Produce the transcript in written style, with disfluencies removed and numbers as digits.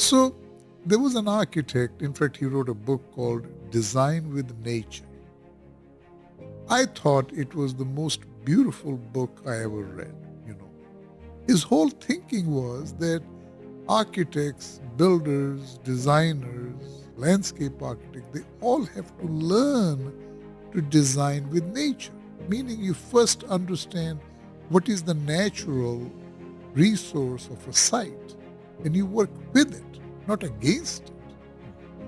So there was an architect, in fact, he wrote a book called Design with Nature. I thought it was the most beautiful book I ever read, you know. His whole thinking was that architects, builders, designers, landscape architects, they all have to learn to design with nature, meaning you first understand what is the natural resource of a site and you work with it, not against it.